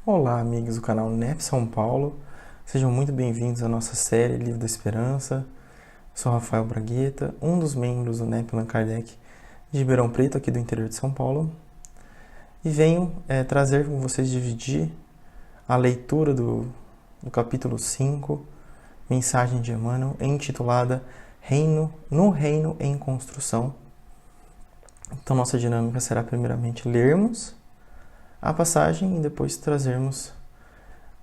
Olá, amigos do canal NEP São Paulo. Sejam muito bem-vindos à nossa série Livro da Esperança. Sou Rafael Bragueta, um dos membros do NEP Allan Kardec de Ribeirão Preto, aqui do interior de São Paulo. E venho trazer com vocês, dividir a leitura do capítulo 5, Mensagem de Emmanuel, intitulada No Reino em Construção. Então, nossa dinâmica será primeiramente lermos a passagem e depois trazermos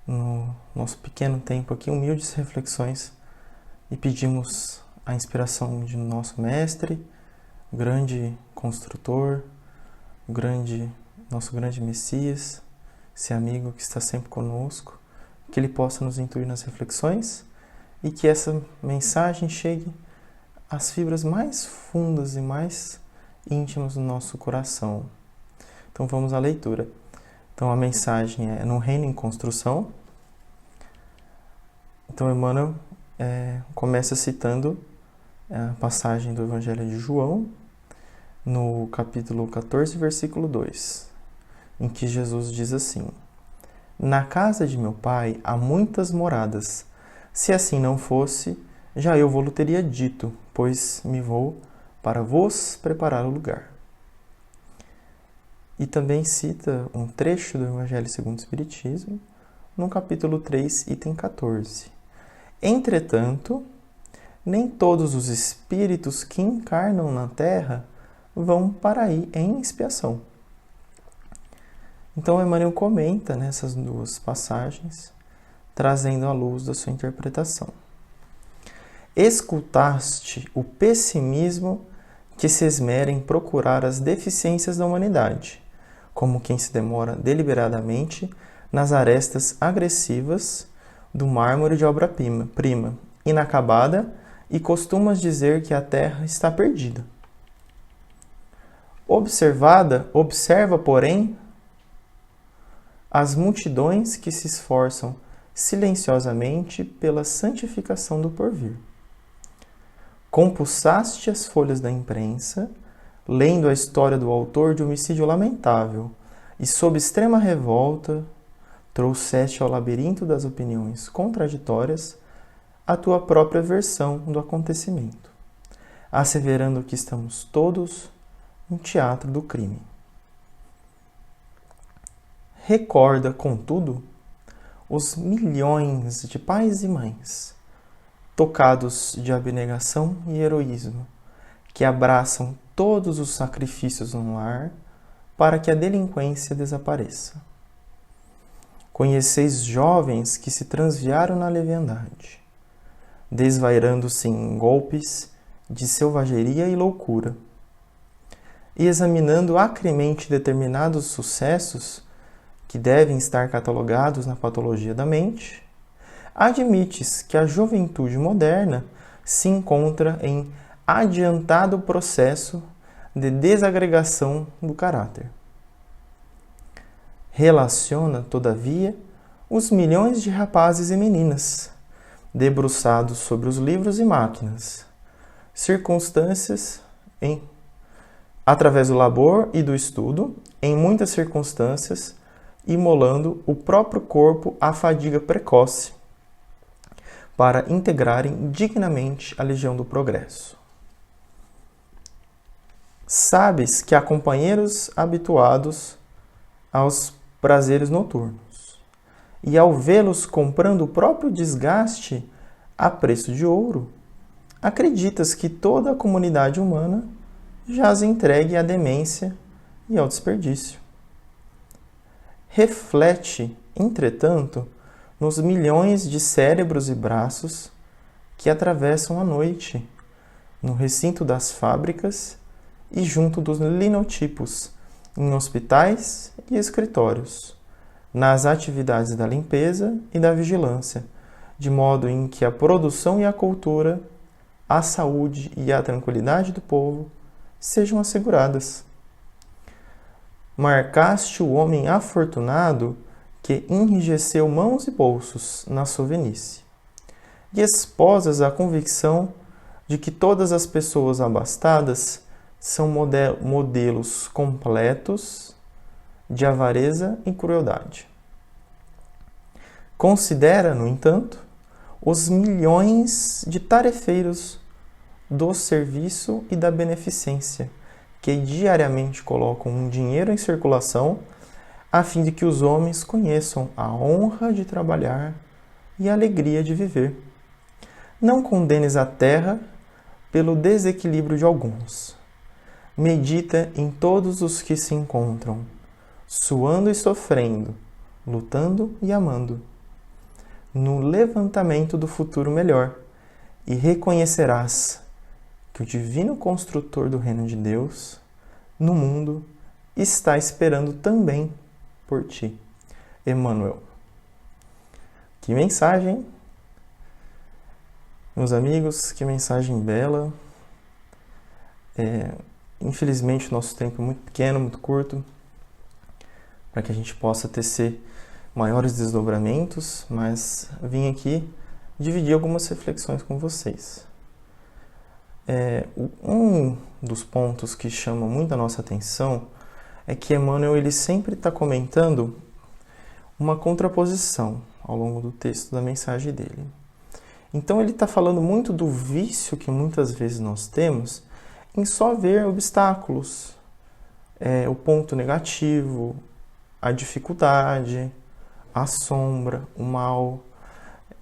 no nosso pequeno tempo aqui humildes reflexões e pedimos a inspiração de nosso mestre, o grande construtor, nosso grande Messias, esse amigo que está sempre conosco, que ele possa nos intuir nas reflexões e que essa mensagem chegue às fibras mais fundas e mais íntimas do nosso coração. Então vamos à leitura. Então a mensagem é No Reino em Construção. Então Emmanuel começa citando a passagem do Evangelho de João, no capítulo 14, versículo 2, em que Jesus diz assim: Na casa de meu Pai há muitas moradas. Se assim não fosse, já eu vou-lo teria dito, pois me vou para vos preparar o lugar. E também cita um trecho do Evangelho segundo o Espiritismo, no capítulo 3, item 14. Entretanto, nem todos os espíritos que encarnam na Terra vão para aí em expiação. Então, Emmanuel comenta nessas duas passagens, trazendo à luz da sua interpretação. Escutaste o pessimismo que se esmera em procurar as deficiências da humanidade, como quem se demora deliberadamente nas arestas agressivas do mármore de obra-prima, inacabada, e costumas dizer que a terra está perdida. Observa, porém, as multidões que se esforçam silenciosamente pela santificação do porvir. Compulsaste as folhas da imprensa, lendo a história do autor de homicídio lamentável, e sob extrema revolta, trouxeste ao labirinto das opiniões contraditórias a tua própria versão do acontecimento, asseverando que estamos todos no teatro do crime. Recorda, contudo, os milhões de pais e mães, tocados de abnegação e heroísmo, que abraçam todos os sacrifícios no lar para que a delinquência desapareça. Conheceis jovens que se transviaram na leviandade, desvairando-se em golpes de selvageria e loucura, e examinando acremente determinados sucessos que devem estar catalogados na patologia da mente, admites que a juventude moderna se encontra em adiantado processo de desagregação do caráter. Relaciona, todavia, os milhões de rapazes e meninas, debruçados sobre os livros e máquinas, através do labor e do estudo, em muitas circunstâncias, imolando o próprio corpo à fadiga precoce, para integrarem dignamente a legião do progresso. Sabes que há companheiros habituados aos prazeres noturnos, e ao vê-los comprando o próprio desgaste a preço de ouro, acreditas que toda a comunidade humana jaz entregue à demência e ao desperdício. Reflete, entretanto, nos milhões de cérebros e braços que atravessam a noite, no recinto das fábricas e junto dos linotipos, em hospitais e escritórios, nas atividades da limpeza e da vigilância, de modo em que a produção e a cultura, a saúde e a tranquilidade do povo sejam asseguradas. Marcaste o homem afortunado que enrijeceu mãos e bolsos na sua velhice, e esposas a convicção de que todas as pessoas abastadas são modelos completos de avareza e crueldade. Considera, no entanto, os milhões de tarefeiros do serviço e da beneficência, que diariamente colocam um dinheiro em circulação, a fim de que os homens conheçam a honra de trabalhar e a alegria de viver. Não condenes a terra pelo desequilíbrio de alguns. Medita em todos os que se encontram, suando e sofrendo, lutando e amando, no levantamento do futuro melhor, e reconhecerás que o divino construtor do reino de Deus, no mundo, está esperando também por ti. Emmanuel. Que mensagem, meus amigos, que mensagem bela. Infelizmente, o nosso tempo é muito pequeno, muito curto, para que a gente possa tecer maiores desdobramentos, mas vim aqui dividir algumas reflexões com vocês. Um dos pontos que chama muito a nossa atenção é que Emmanuel ele sempre está comentando uma contraposição ao longo do texto da mensagem dele. Então ele está falando muito do vício que muitas vezes nós temos em só ver obstáculos, o ponto negativo, a dificuldade, a sombra, o mal,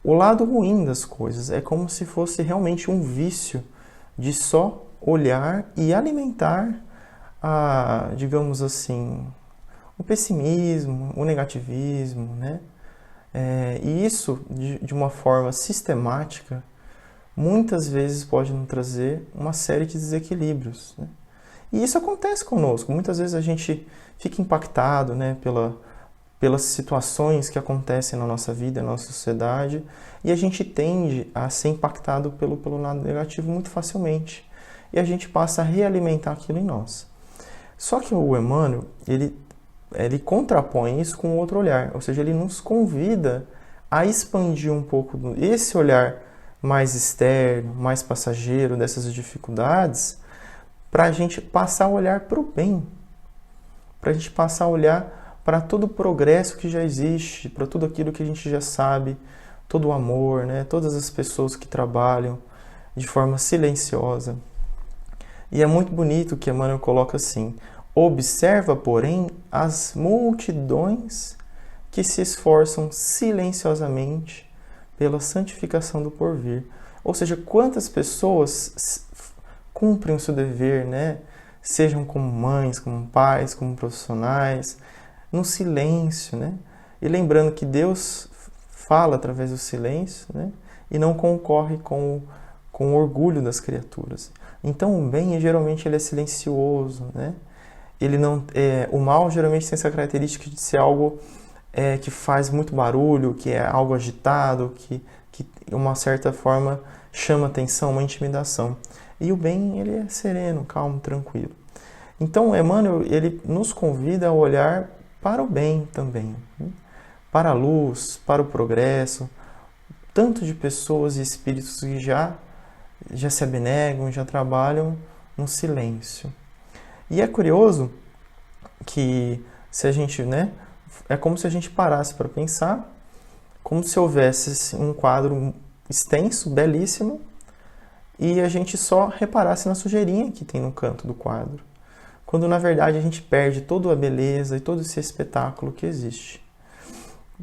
o lado ruim das coisas. É como se fosse realmente um vício de só olhar e alimentar digamos assim, o pessimismo, o negativismo, né? E isso, de uma forma sistemática, muitas vezes pode nos trazer uma série de desequilíbrios, né? E isso acontece conosco. Muitas vezes a gente fica impactado, né, pelas situações que acontecem na nossa vida, na nossa sociedade, e a gente tende a ser impactado pelo lado negativo muito facilmente. E a gente passa a realimentar aquilo em nós. Só que o Emmanuel, ele contrapõe isso com outro olhar, ou seja, ele nos convida a expandir um pouco esse olhar mais externo, mais passageiro dessas dificuldades, para a gente passar a olhar para o bem, para a gente passar a olhar para todo o progresso que já existe, para tudo aquilo que a gente já sabe, todo o amor, né? Todas as pessoas que trabalham de forma silenciosa. E é muito bonito que Emmanuel coloca assim: observa, porém, as multidões que se esforçam silenciosamente pela santificação do porvir. Ou seja, quantas pessoas cumprem o seu dever, né? Sejam como mães, como pais, como profissionais, no silêncio, né? E lembrando que Deus fala através do silêncio, né? E não concorre com o orgulho das criaturas. Então o bem geralmente ele é silencioso, né? Ele não, o mal geralmente tem essa característica de ser algo que faz muito barulho, que é algo agitado, que de uma certa forma chama atenção, uma intimidação. E o bem ele é sereno, calmo, tranquilo. Então Emmanuel ele nos convida a olhar para o bem também, né? Para a luz, para o progresso, tanto de pessoas e espíritos que já se abnegam, já trabalham no silêncio. E é curioso que se a gente, né, é como se a gente parasse para pensar, como se houvesse um quadro extenso, belíssimo, e a gente só reparasse na sujeirinha que tem no canto do quadro, quando na verdade a gente perde toda a beleza e todo esse espetáculo que existe.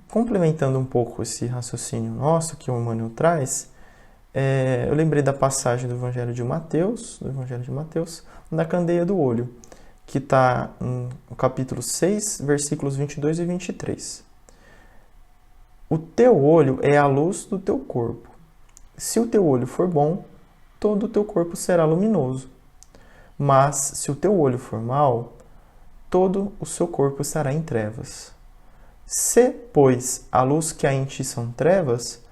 Complementando um pouco esse raciocínio nosso que o Emmanuel traz, eu lembrei da passagem do Evangelho de Mateus, na candeia do olho, que está no capítulo 6, versículos 22 e 23. O teu olho é a luz do teu corpo. Se o teu olho for bom, todo o teu corpo será luminoso. Mas se o teu olho for mau, todo o seu corpo estará em trevas. Se, pois, a luz que há em ti são trevas,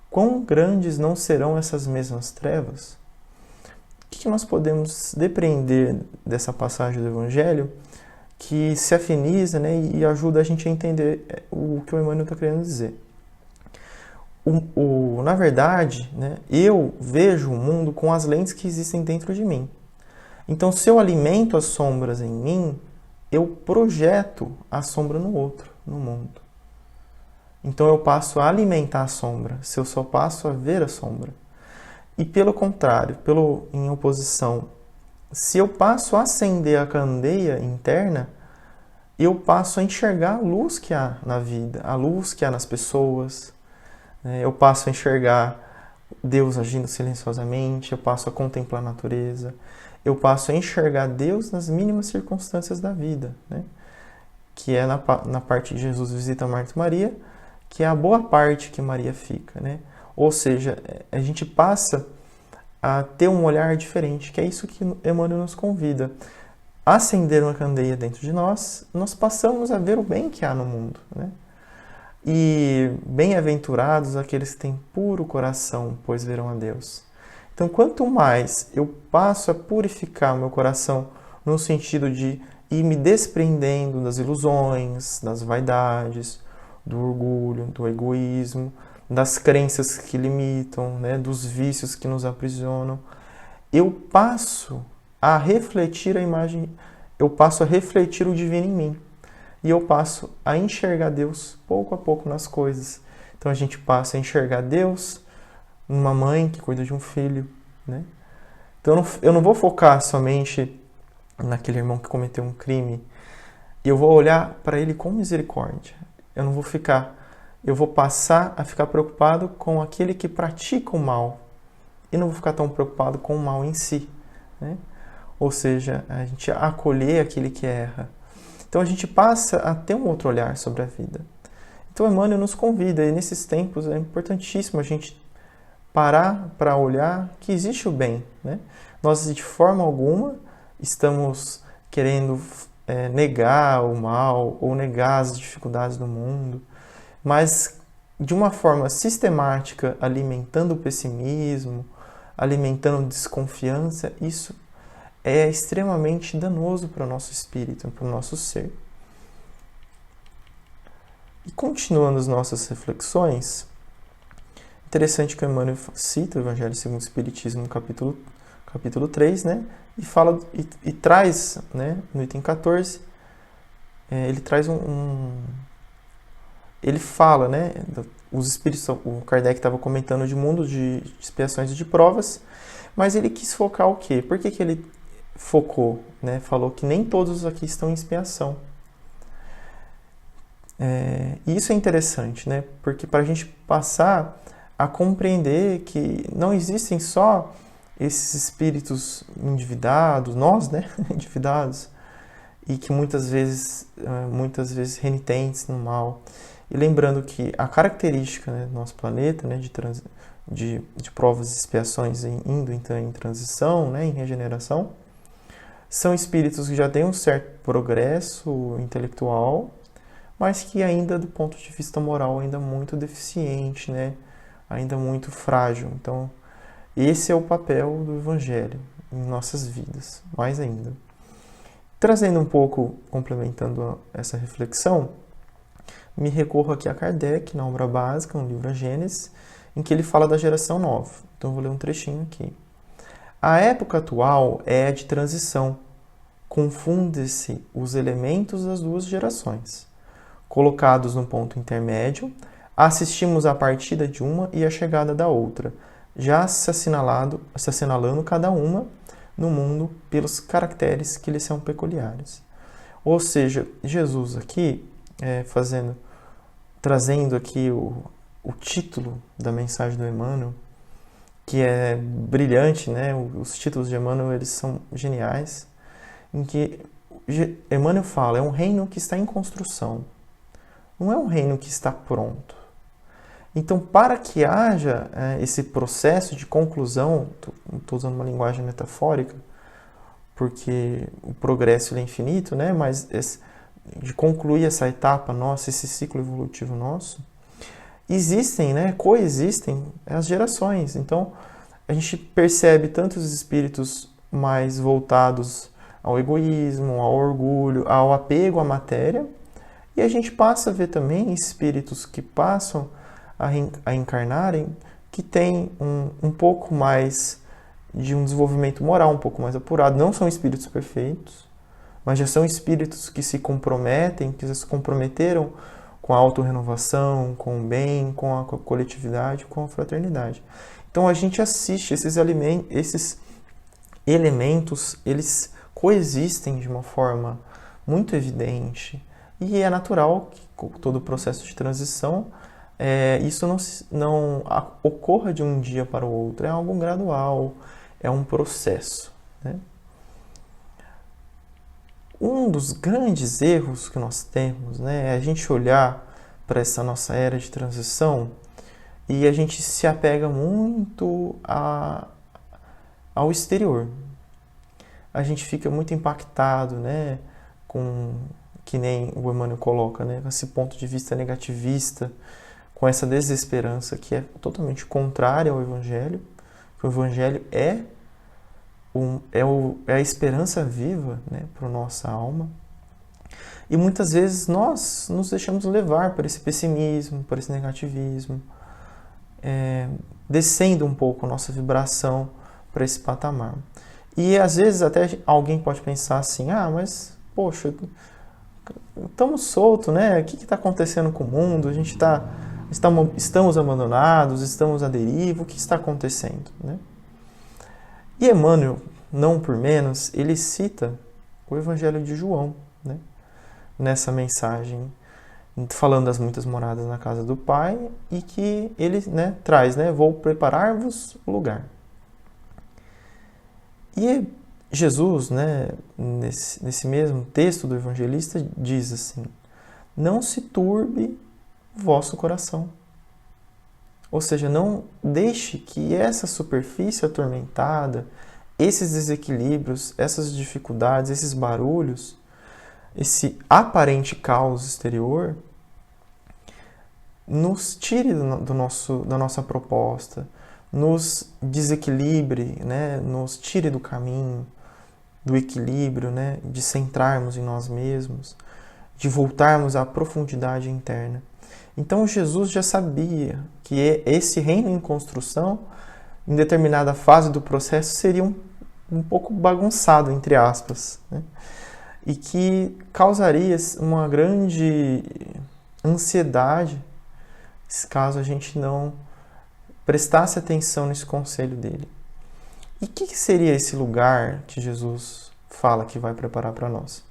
quão grandes não serão essas mesmas trevas? O que nós podemos depreender dessa passagem do Evangelho que se afiniza, né, e ajuda a gente a entender o que o Emmanuel está querendo dizer? Na verdade, né, eu vejo o mundo com as lentes que existem dentro de mim. Então, se eu alimento as sombras em mim, eu projeto a sombra no outro, no mundo. então eu passo a alimentar a sombra, se eu só passo a ver a sombra. E pelo contrário, em oposição, se eu passo a acender a candeia interna, eu passo a enxergar a luz que há na vida, a luz que há nas pessoas. Eu passo a enxergar Deus agindo silenciosamente, eu passo a contemplar a natureza, eu passo a enxergar Deus nas mínimas circunstâncias da vida, né? Que é na parte de Jesus visita Marta e Maria, que é a boa parte que Maria fica, né? Ou seja, a gente passa a ter um olhar diferente, que é isso que Emmanuel nos convida. Acender uma candeia dentro de nós, nós passamos a ver o bem que há no mundo, né? E bem-aventurados aqueles que têm puro coração, pois verão a Deus. Então, quanto mais eu passo a purificar o meu coração no sentido de ir me desprendendo das ilusões, das vaidades, do orgulho, do egoísmo, das crenças que limitam, né, dos vícios que nos aprisionam, eu passo a refletir a imagem, eu passo a refletir o divino em mim. E eu passo a enxergar Deus pouco a pouco nas coisas. Então a gente passa a enxergar Deus numa mãe que cuida de um filho, né? Então eu não vou focar somente naquele irmão que cometeu um crime. Eu vou olhar para ele com misericórdia. Eu vou passar a ficar preocupado com aquele que pratica o mal. E não vou ficar tão preocupado com o mal em si, né? Ou seja, a gente acolher aquele que erra. Então a gente passa a ter um outro olhar sobre a vida. Então Emmanuel nos convida, e nesses tempos é importantíssimo a gente parar para olhar que existe o bem, né? Nós de forma alguma estamos querendo negar o mal ou negar as dificuldades do mundo, mas de uma forma sistemática, alimentando o pessimismo, alimentando desconfiança, isso é extremamente danoso para o nosso espírito, para o nosso ser. E continuando as nossas reflexões, interessante que o Emmanuel cita o Evangelho segundo o Espiritismo no capítulo 3, né? E fala e traz, né, no item 14, ele traz ele fala, né, os espíritos, o Kardec estava comentando de mundo de expiações e de provas, mas ele quis focar o quê? Por que ele focou, né? Falou que nem todos aqui estão em expiação. E isso é interessante, né? Porque para a gente passar a compreender que não existem só esses espíritos endividados, nós, né? Endividados, e que muitas vezes renitentes no mal. E lembrando que a característica, né, do nosso planeta, né, de provas e expiações indo então em transição, né, em regeneração, são espíritos que já têm um certo progresso intelectual, mas que ainda, do ponto de vista moral, ainda muito deficiente, né? Ainda muito frágil. Então, esse é o papel do Evangelho em nossas vidas, mais ainda. Trazendo um pouco, complementando essa reflexão, me recorro aqui a Kardec, na obra básica, no livro A Gênesis, em que ele fala da geração nova. Então, eu vou ler um trechinho aqui. A época atual é a de transição. Confunde-se os elementos das duas gerações. Colocados no ponto intermédio, assistimos à partida de uma e à chegada da outra, já se assinalando cada uma no mundo pelos caracteres que lhes são peculiares. Ou seja, Jesus aqui, trazendo aqui o título da mensagem do Emmanuel, que é brilhante, né? Os títulos de Emmanuel, eles são geniais, em que Emmanuel fala, é um reino que está em construção, não é um reino que está pronto. Então, para que haja esse processo de conclusão, estou usando uma linguagem metafórica, porque o progresso é infinito, né? Mas de concluir essa etapa nossa, esse ciclo evolutivo nosso, existem, né, coexistem as gerações. Então, a gente percebe tanto os espíritos mais voltados ao egoísmo, ao orgulho, ao apego à matéria, e a gente passa a ver também espíritos que passam a encarnarem, que têm um pouco mais de um desenvolvimento moral, um pouco mais apurado. Não são espíritos perfeitos, mas já são espíritos que se comprometem, que já se comprometeram com a autorrenovação, com o bem, com a coletividade, com a fraternidade. Então a gente assiste esses elementos, eles coexistem de uma forma muito evidente. E é natural que todo o processo de transição, isso não ocorra de um dia para o outro, é algo gradual, é um processo, né? Um dos grandes erros que nós temos, né, é a gente olhar para essa nossa era de transição e a gente se apega muito ao exterior. A gente fica muito impactado, né, com, que nem o Emmanuel coloca, né, com esse ponto de vista negativista, com essa desesperança que é totalmente contrária ao Evangelho, que o Evangelho é a esperança viva, né, para a nossa alma. E muitas vezes nós nos deixamos levar por esse pessimismo, por esse negativismo, descendo um pouco a nossa vibração para esse patamar. E às vezes até alguém pode pensar assim, mas poxa, estamos soltos, né? O que está acontecendo com o mundo? Estamos abandonados, estamos à deriva, o que está acontecendo, né? E Emmanuel, não por menos, ele cita o Evangelho de João, né, nessa mensagem, falando das muitas moradas na casa do Pai, e que ele, né, traz, né, vou preparar-vos o lugar. E Jesus, né, nesse mesmo texto do evangelista, diz assim, não se turbe o vosso coração. Ou seja, não deixe que essa superfície atormentada, esses desequilíbrios, essas dificuldades, esses barulhos, esse aparente caos exterior, nos tire da nossa proposta, nos desequilibre, né? Nos tire do caminho, do equilíbrio, né? De centrarmos em nós mesmos, de voltarmos à profundidade interna. Então Jesus já sabia que esse reino em construção, em determinada fase do processo, seria um pouco bagunçado, entre aspas, né? E que causaria uma grande ansiedade caso a gente não prestasse atenção nesse conselho dele. E o que seria esse lugar que Jesus fala que vai preparar para nós?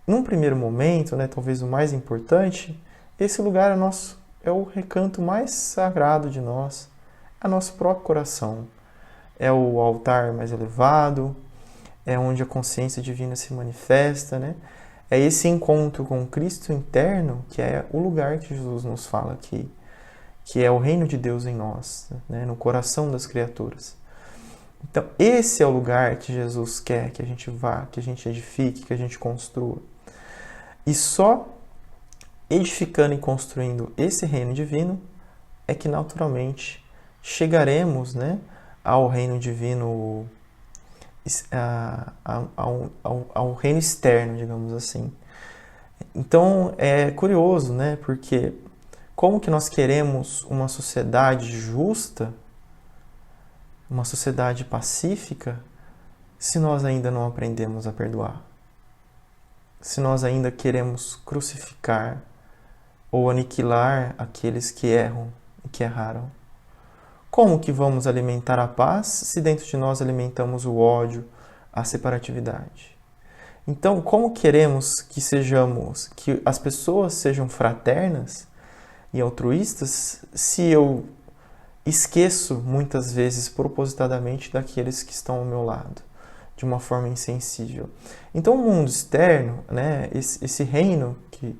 Num primeiro momento, né, talvez o mais importante, esse lugar é o recanto mais sagrado de nós, é nosso próprio coração. É o altar mais elevado, é onde a consciência divina se manifesta, né? É esse encontro com o Cristo interno que é o lugar que Jesus nos fala aqui, que é o reino de Deus em nós, né? No coração das criaturas. Então, esse é o lugar que Jesus quer que a gente vá, que a gente edifique, que a gente construa. E só edificando e construindo esse reino divino é que naturalmente chegaremos, né, ao reino divino, ao reino externo, digamos assim. Então é curioso, né, porque como que nós queremos uma sociedade justa, uma sociedade pacífica, se nós ainda não aprendemos a perdoar? Se nós ainda queremos crucificar ou aniquilar aqueles que erram e que erraram? Como que vamos alimentar a paz se dentro de nós alimentamos o ódio, a separatividade? Então, como queremos que as pessoas sejam fraternas e altruístas se eu esqueço muitas vezes propositadamente daqueles que estão ao meu lado, de uma forma insensível? Então, o mundo externo, né, esse reino que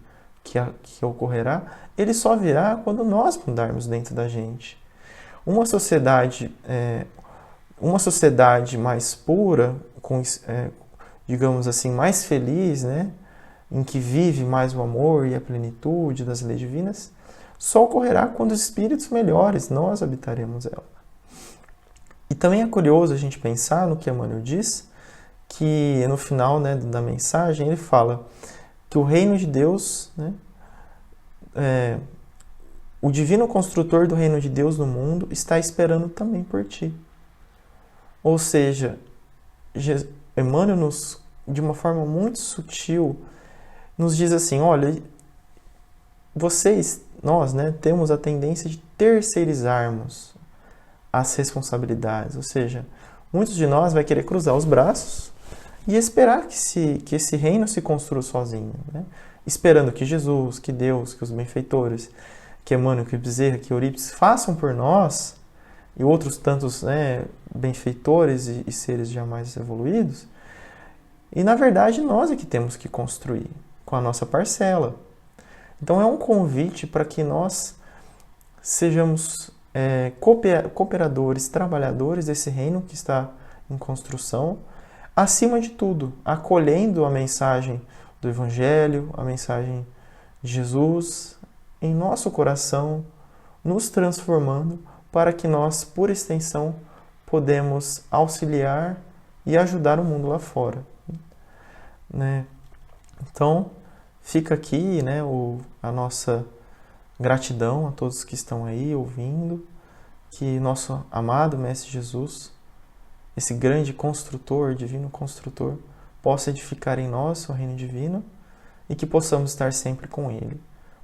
ocorrerá, ele só virá quando nós mudarmos dentro da gente. Uma sociedade mais pura, digamos assim, mais feliz, né, em que vive mais o amor e a plenitude das leis divinas, só ocorrerá quando os espíritos melhores, nós habitaremos ela. E também é curioso a gente pensar no que Emmanuel diz, que no final, né, da mensagem ele fala que o reino de Deus, né, o divino construtor do reino de Deus no mundo está esperando também por ti. Ou seja, Emmanuel de uma forma muito sutil, nos diz assim, olha, nós, né, temos a tendência de terceirizarmos as responsabilidades, ou seja, muitos de nós vai querer cruzar os braços e esperar que esse reino se construa sozinho, né? Esperando que Jesus, que Deus, que os benfeitores, que Emmanuel, que Bezerra, que Eurípides façam por nós e outros tantos, né, benfeitores e seres jamais evoluídos. E na verdade nós é que temos que construir com a nossa parcela. Então é um convite para que nós sejamos cooperadores, trabalhadores desse reino que está em construção, acima de tudo, acolhendo a mensagem do Evangelho, a mensagem de Jesus em nosso coração, nos transformando para que nós, por extensão, podemos auxiliar e ajudar o mundo lá fora, né? Então, fica aqui, né, a nossa gratidão a todos que estão aí ouvindo, que nosso amado Mestre Jesus, esse grande construtor, divino construtor, possa edificar em nós o reino divino e que possamos estar sempre com Ele.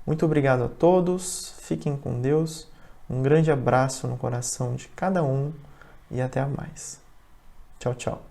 Muito obrigado a todos, fiquem com Deus, um grande abraço no coração de cada um e até mais. Tchau, tchau.